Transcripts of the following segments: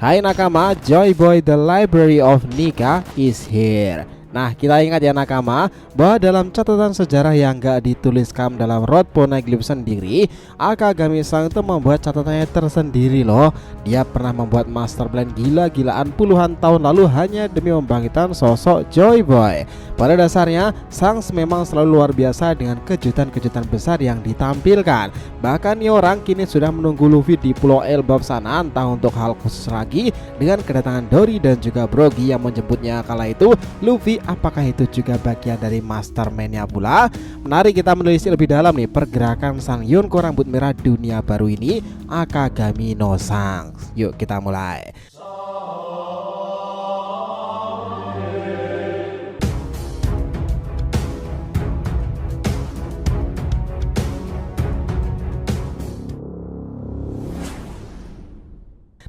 Hai nakama, Joy Boy the Library of Nika is here. Nah, kita ingat ya nakama, bahwa dalam catatan sejarah yang gak dituliskan dalam Road Poneglyph sendiri, Akagami-san itu membuat catatannya tersendiri loh. Dia pernah membuat master plan gila-gilaan puluhan tahun lalu hanya demi membangkitkan sosok Joy Boy. Pada dasarnya, Sans memang selalu luar biasa dengan kejutan-kejutan besar yang ditampilkan. Bahkan nih orang kini sudah menunggu Luffy di Pulau Elbaf sana, entah untuk hal khusus lagi dengan kedatangan Dory dan juga Brogy yang menjemputnya kala itu. Luffy, apakah itu juga bagian dari mastermind-nya pula? Mari kita menelisik lebih dalam nih pergerakan sang Yonko rambut merah dunia baru ini, Akagami no Sans. Yuk kita mulai.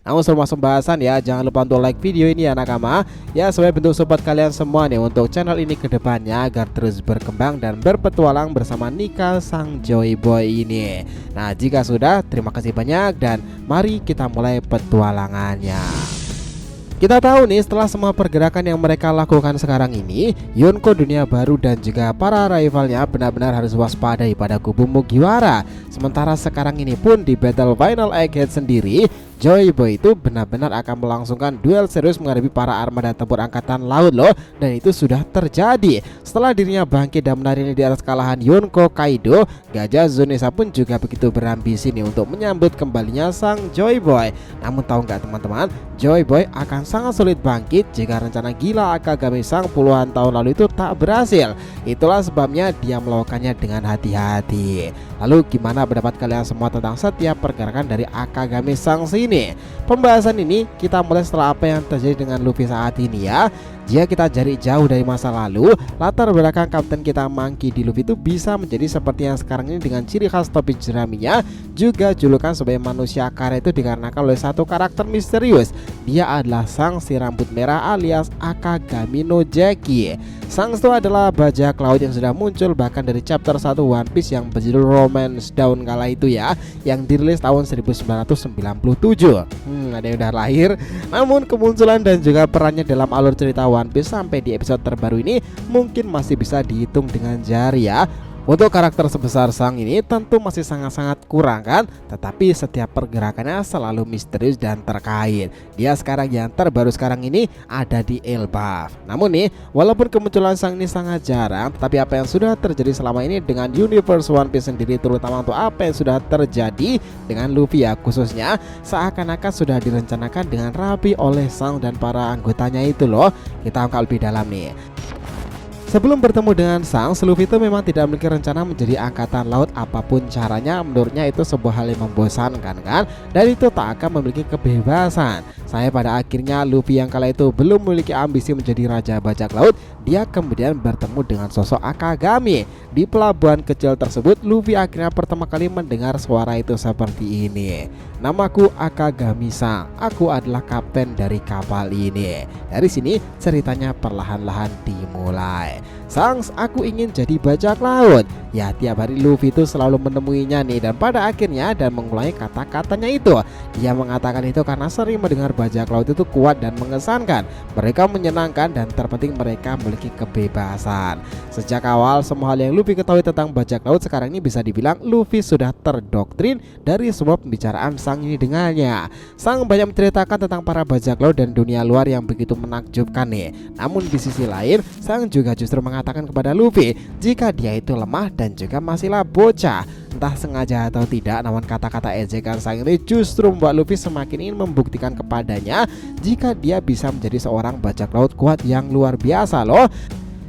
Namun sebelum masuk pembahasan ya, jangan lupa untuk like video ini ya nakama. Ya sebagai bentuk support kalian semua nih untuk channel ini ke depannya agar terus berkembang dan berpetualang bersama Nika sang Joy Boy ini. Nah jika sudah, terima kasih banyak dan mari kita mulai petualangannya. Kita tahu nih setelah semua pergerakan yang mereka lakukan sekarang ini, Yonko dunia baru dan juga para rivalnya benar-benar harus waspadai pada kubu Mugiwara. Sementara sekarang ini pun di Battle Final Egghead sendiri, Joy Boy itu benar-benar akan melangsungkan duel serius menghadapi para armada tempur angkatan laut loh. Dan itu sudah terjadi setelah dirinya bangkit dan menari di atas kalahan Yonko Kaido. Gajah Zonesa pun juga begitu berambisi nih untuk menyambut kembalinya sang Joy Boy. Namun tahu nggak teman-teman, Joy Boy akan sangat sulit bangkit jika rencana gila Akagami sang puluhan tahun lalu itu tak berhasil. Itulah sebabnya dia melakukannya dengan hati-hati. Lalu gimana pendapat kalian semua tentang setiap pergerakan dari Akagami sang sini? Pembahasan ini kita mulai setelah apa yang terjadi dengan Luffy saat ini ya. Jika kita cari jauh dari masa lalu, latar belakang kapten kita Monkey D. Luffy itu bisa menjadi seperti yang sekarang ini dengan ciri khas topi jeraminya. Juga julukan sebagai manusia kara itu dikarenakan oleh satu karakter misterius. Dia adalah sang si rambut merah alias Akagami no Jackie. Sang itu adalah bajak laut yang sudah muncul bahkan dari chapter 1 One Piece yang berjudul Romance Dawn kala itu ya, yang dirilis tahun 1997. Ada yang udah lahir. Namun kemunculan dan juga perannya dalam alur cerita One Piece sampai di episode terbaru ini mungkin masih bisa dihitung dengan jari ya. Untuk karakter sebesar sang ini tentu masih sangat-sangat kurang kan, tetapi setiap pergerakannya selalu misterius dan terkait. Dia sekarang yang terbaru sekarang ini ada di Elbaf. Namun nih, walaupun kemunculan sang ini sangat jarang, tetapi apa yang sudah terjadi selama ini dengan universe One Piece sendiri, terutama untuk apa yang sudah terjadi dengan Luffy ya khususnya, seakan-akan sudah direncanakan dengan rapi oleh sang dan para anggotanya itu loh. Kita angkat lebih dalam nih. Sebelum bertemu dengan Sans, Luffy itu memang tidak memiliki rencana menjadi angkatan laut apapun caranya. Menurutnya itu sebuah hal yang membosankan kan, dan itu tak akan memiliki kebebasan. Saya pada akhirnya Luffy yang kala itu belum memiliki ambisi menjadi raja bajak laut, dia kemudian bertemu dengan sosok Akagami. Di pelabuhan kecil tersebut, Luffy akhirnya pertama kali mendengar suara itu seperti ini. Namaku Akagami-san, aku adalah kapten dari kapal ini. Dari sini ceritanya perlahan-lahan dimulai. Sans, aku ingin jadi bajak laut. Ya tiap hari Luffy itu selalu menemuinya nih, dan pada akhirnya dan mengulangi kata-katanya itu. Dia mengatakan itu karena sering mendengar bajak laut itu kuat dan mengesankan. Mereka menyenangkan dan terpenting mereka memiliki kebebasan. Sejak awal semua hal yang Luffy ketahui tentang bajak laut sekarang ini bisa dibilang Luffy sudah terdoktrin dari semua pembicaraan sang ini dengannya. Sang banyak menceritakan tentang para bajak laut dan dunia luar yang begitu menakjubkan nih. Namun di sisi lain, sang juga justru mengatakan kepada Luffy jika dia itu lemah dan juga masihlah bocah. Entah sengaja atau tidak, namun kata-kata ejekan sang ini justru membuat Luffy semakin ingin membuktikan kepadanya jika dia bisa menjadi seorang bajak laut kuat yang luar biasa loh.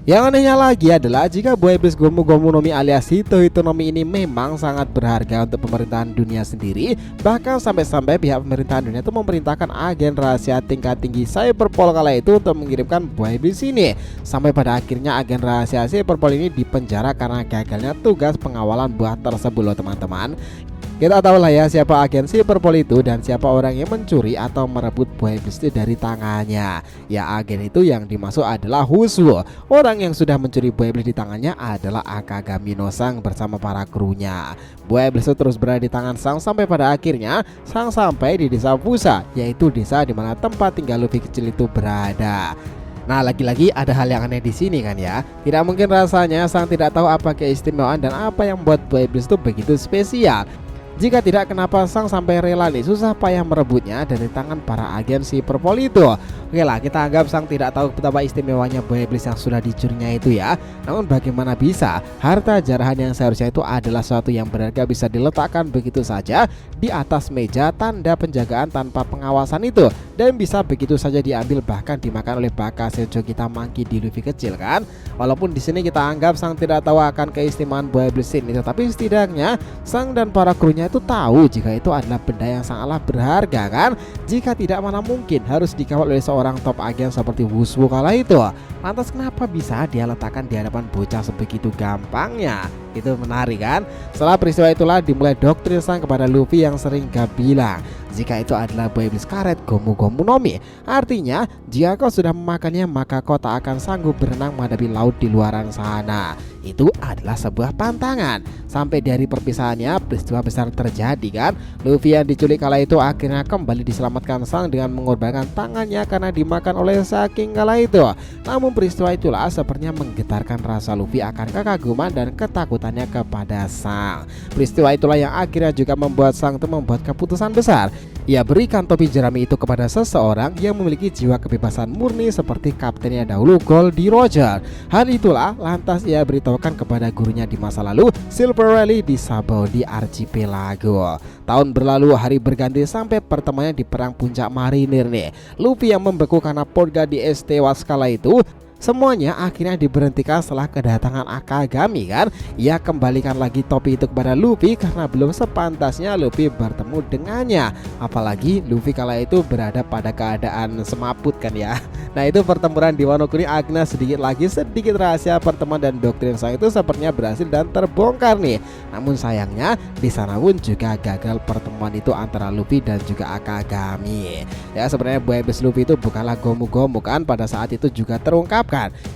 Yang anehnya lagi adalah jika buah iblis Gomu Gomu no Mi alias Hito Hito no Mi ini memang sangat berharga untuk pemerintahan dunia sendiri. Bahkan sampai-sampai pihak pemerintahan dunia itu memerintahkan agen rahasia tingkat tinggi Cyberpol kala itu untuk mengirimkan buah iblis ini. Sampai pada akhirnya agen rahasia Cyberpol ini dipenjara karena gagalnya tugas pengawalan buah tersebut loh teman-teman. Kita tahu lah ya siapa agen si Purple itu dan siapa orang yang mencuri atau merebut buaya iblis itu dari tangannya. Ya, agen itu yang dimaksud adalah Husu. Orang yang sudah mencuri buaya iblis di tangannya adalah Akagami no Sang bersama para krunya. Buaya iblis itu terus berada di tangan Sang sampai pada akhirnya Sang sampai di desa Fusa, yaitu desa di mana tempat tinggal Luffy kecil itu berada. Nah, lagi-lagi ada hal yang aneh di sini kan ya. Tidak mungkin rasanya Sang tidak tahu apa keistimewaan dan apa yang membuat buaya iblis itu begitu spesial. Jika tidak, kenapa Sang sampai rela nih susah payah merebutnya dari tangan para agen si Purple itu? Oke lah, kita anggap Sang tidak tahu betapa istimewanya buaya iblis yang sudah dicurinya itu ya. Namun bagaimana bisa harta jarahan yang seharusnya itu adalah sesuatu yang berharga bisa diletakkan begitu saja di atas meja tanda penjagaan tanpa pengawasan itu, dan bisa begitu saja diambil bahkan dimakan oleh Bakasejo kita Monkey di Luffy kecil kan? Walaupun di sini kita anggap Sang tidak tahu akan keistimewaan buaya iblis ini, tetapi setidaknya Sang dan para krunya itu tahu jika itu adalah benda yang sangatlah berharga kan. Jika tidak, mana mungkin harus dikawal oleh seorang top agen seperti Wushu kala itu. Lantas kenapa bisa dia letakkan di hadapan bocah sebegitu gampangnya? Itu menarik kan. Setelah peristiwa itulah dimulai doktrin Sang kepada Luffy yang sering gak bilang jika itu adalah buaya iblis karet Gomu Gomu no Mi. Artinya jika kau sudah memakannya maka kau tak akan sanggup berenang menghadapi laut di luaran sana. Itu adalah sebuah pantangan. Sampai dari perpisahannya peristiwa besar terjadi kan. Luffy yang diculik kala itu akhirnya kembali diselamatkan Sang dengan mengorbankan tangannya karena dimakan oleh saking kala itu. Namun peristiwa itulah sepertinya menggetarkan rasa Luffy akan kekaguman dan ketakutannya kepada Sang. Peristiwa itulah yang akhirnya juga membuat Sang itu membuat keputusan besar. Ia berikan topi jerami itu kepada seseorang yang memiliki jiwa kebebasan murni seperti kaptennya dahulu Goldie Roger. Hal itulah lantas ia beritahukan kepada gurunya di masa lalu, Silver Rally di Sabo di Archipelago. Tahun berlalu, hari berganti sampai pertemuannya di perang puncak marinir nih. Luffy yang membeku karena Porga di tewas kala itu, semuanya akhirnya diberhentikan setelah kedatangan Akagami kan. Ia kembalikan lagi topi itu kepada Luffy karena belum sepantasnya Luffy bertemu dengannya. Apalagi Luffy kala itu berada pada keadaan semaput kan ya. Nah, itu pertempuran di Wano Kuni akhirnya sedikit rahasia pertemuan dan doktrin Sang itu sepertinya berhasil dan terbongkar nih. Namun sayangnya di sana pun juga gagal pertemuan itu antara Luffy dan juga Akagami. Ya, sebenarnya buaya iblis Luffy itu bukanlah Gomu Gomu kan, pada saat itu juga terungkap.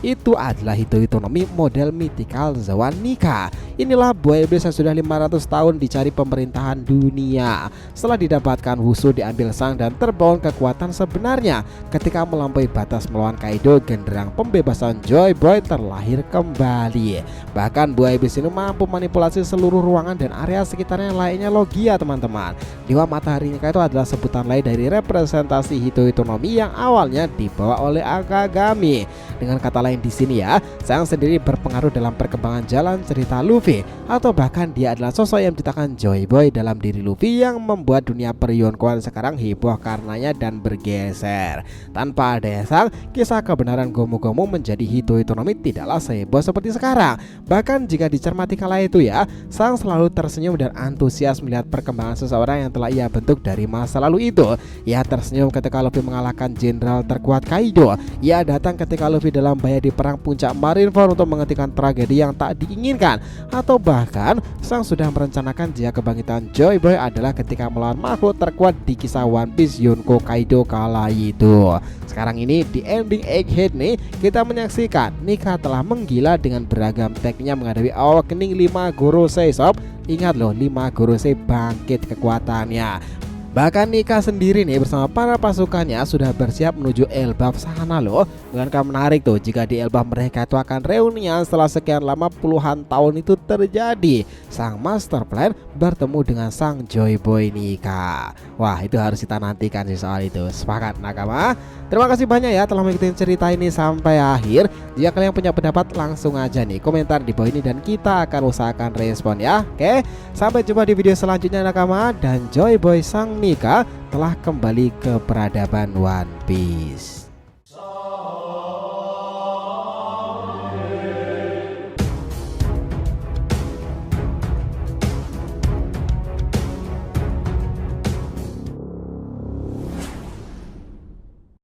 Itu adalah Hitohito no Mi model mythical Zoan Nika. Inilah buaya iblis yang sudah 500 tahun dicari pemerintahan dunia. Setelah didapatkan, Wushu diambil Sang dan terbangun kekuatan sebenarnya. Ketika melampaui batas melawan Kaido, genderang pembebasan Joy Boy terlahir kembali. Bahkan buaya iblis ini mampu manipulasi seluruh ruangan dan area sekitarnya lainnya Logia teman-teman. Dewa Matahari Nika itu adalah sebutan lain dari representasi Hitohito no Mi yang awalnya dibawa oleh Akagami. Dengan kata lain di sini ya, Sang sendiri berpengaruh dalam perkembangan jalan cerita Luffy, atau bahkan dia adalah sosok yang menciptakan Joy Boy dalam diri Luffy yang membuat dunia Perionkoan sekarang heboh karenanya dan bergeser. Tanpa ada Sang, kisah kebenaran Gomu Gomu menjadi Hitohito no Mi tidaklah seheboh seperti sekarang. Bahkan jika dicermati kala itu ya, Sang selalu tersenyum dan antusias melihat perkembangan seseorang yang telah ia bentuk dari masa lalu itu. Ia tersenyum ketika Luffy mengalahkan jenderal terkuat Kaido. Ia datang ketika Luffy dalam bahaya di perang puncak Marineford untuk menghentikan tragedi yang tak diinginkan. Atau bahkan Sang sudah merencanakan jika kebangkitan Joy Boy adalah ketika melawan makhluk terkuat di kisah One Piece Yonko Kaido kala itu. Sekarang ini di ending Egghead nih, kita menyaksikan Nika telah menggila dengan beragam tekniknya menghadapi Awakening 5 Gorosei sob. Ingat loh, 5 Gorosei bangkit kekuatannya. Bahkan Nika sendiri nih bersama para pasukannya sudah bersiap menuju Elbaf sana loh. Bukankah menarik tuh jika di Elbaf mereka itu akan reunian setelah sekian lama puluhan tahun itu terjadi. Sang Master Plan bertemu dengan sang Joy Boy Nika. Wah, itu harus kita nantikan sih soal itu. Sepakat nakama? Terima kasih banyak ya telah mengikuti cerita ini sampai akhir. Jika kalian punya pendapat langsung aja nih komentar di bawah ini dan kita akan usahakan respon ya. Oke, sampai jumpa di video selanjutnya nakama. Dan Joy Boy sang Nika telah kembali ke peradaban One Piece.